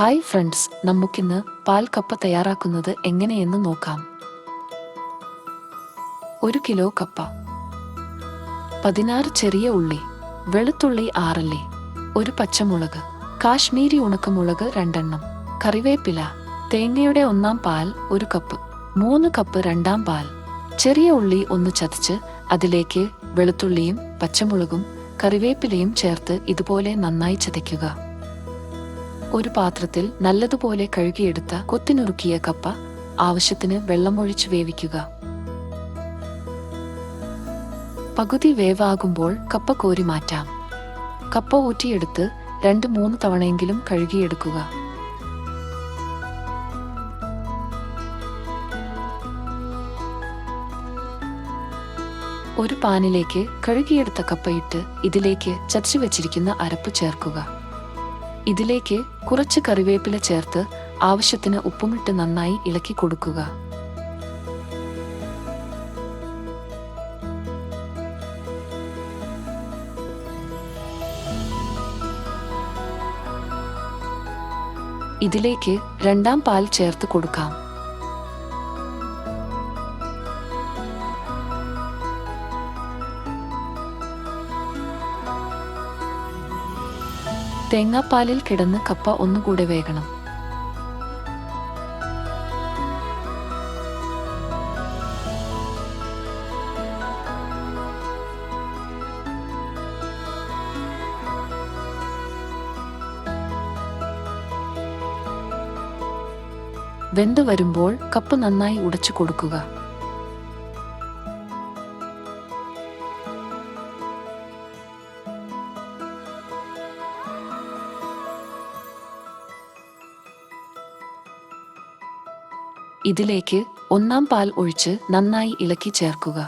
Hi friends, നമുക്കിന്ന് പാൽ കപ്പ തയ്യാറാക്കുന്നത് എങ്ങനെയെന്ന് നോക്കാം. 1 കിലോ കപ്പ, 16 ചെറിയ ഉള്ളി, വെളുത്തുള്ളി 6 അല്ലി, 1 പച്ചമുളക്, കാശ്മീരി ഉണക്കമുളക് 2 എണ്ണം, കറിവേപ്പില, തേങ്ങയുടെ 1 പാൽ 1 കപ്പ്, 3 കപ്പ് 2 പാൽ, ചെറിയ ഉള്ളി 1 ചതച്ച് അതിലേക്ക് വെളുത്തുള്ളിയും പച്ചമുളകും കറിവേപ്പിലയും ചേർത്ത് ഇതുപോലെ നന്നായി ചതയ്ക്കുക. ഒരു പാത്രത്തിൽ നല്ലതുപോലെ കഴുകിയെടുത്ത കൊത്തിനുറുക്കിയ കപ്പ ആവശ്യത്തിന് വെള്ളമൊഴിച്ച് വേവിക്കുക. പകുതി വേവാകുമ്പോൾ കപ്പ കോരി മാറ്റാം. കപ്പ ഊറ്റിയെടുത്ത് 2-3 തവണയെങ്കിലും കഴുകിയെടുക്കുക. ഒരു പാനിലേക്ക് കഴുകിയെടുത്ത കപ്പയിട്ട് ഇതിലേക്ക് ചതച്ചു വെച്ചിരിക്കുന്ന അരപ്പ് ചേർക്കുക. ഇതിലേക്ക് കുറച്ച് കറിവേപ്പില ചേർത്ത് ആവശ്യത്തിന് ഉപ്പുമിട്ട് നന്നായി ഇളക്കി കൊടുക്കുക. ഇതിലേക്ക് 2 പാൽ ചേർത്ത് കൊടുക്കാം. തേങ്ങാപ്പാലിൽ കിടന്ന് കപ്പ ഒന്നുകൂടെ വേകണം. വെന്തു വരുമ്പോൾ കപ്പ നന്നായി ഉടച്ചു കൊടുക്കുക. ഇതിലേക്ക് 1 പാൽ ഒഴിച്ച് നന്നായി ഇളക്കി ചേർക്കുക.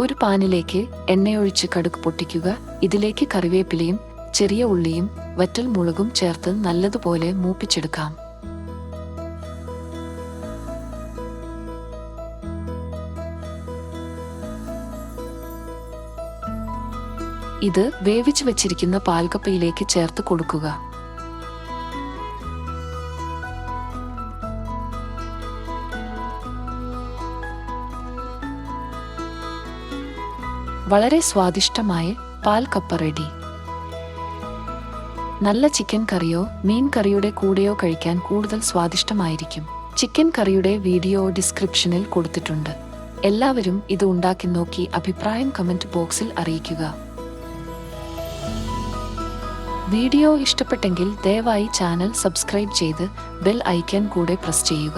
ഒരു പാനിലേക്ക് എണ്ണയൊഴിച്ച് കടുക് പൊട്ടിക്കുക. ഇതിലേക്ക് കറിവേപ്പിലയും ചെറിയ ഉള്ളിയും വറ്റൽ മുളകും ചേർത്ത് നല്ലതുപോലെ മൂപ്പിച്ചെടുക്കാം. ഇത് വേവിച്ചു വെച്ചിരിക്കുന്ന പാൽക്കപ്പയിലേക്ക് ചേർത്ത് കൊടുക്കുക. വളരെ സ്വാദിഷ്ടമായ പാൽ കപ്പ റെഡി. നല്ല ചിക്കൻ കറിയോ മീൻ കറിയുടെ കൂടെയോ കഴിക്കാൻ കൂടുതൽ സ്വാദിഷ്ടമായിരിക്കും. ചിക്കൻ കറിയുടെ വീഡിയോ ഡിസ്ക്രിപ്ഷനിൽ കൊടുത്തിട്ടുണ്ട്. എല്ലാവരും ഇത് ഉണ്ടാക്കി നോക്കി അഭിപ്രായം കമന്റ് ബോക്സിൽ അറിയിക്കുക. വീഡിയോ ഇഷ്ടപ്പെട്ടെങ്കിൽ ദയവായി ചാനൽ സബ്സ്ക്രൈബ് ചെയ്ത് ബെൽ ഐക്കൺ കൂടെ പ്രസ് ചെയ്യുക.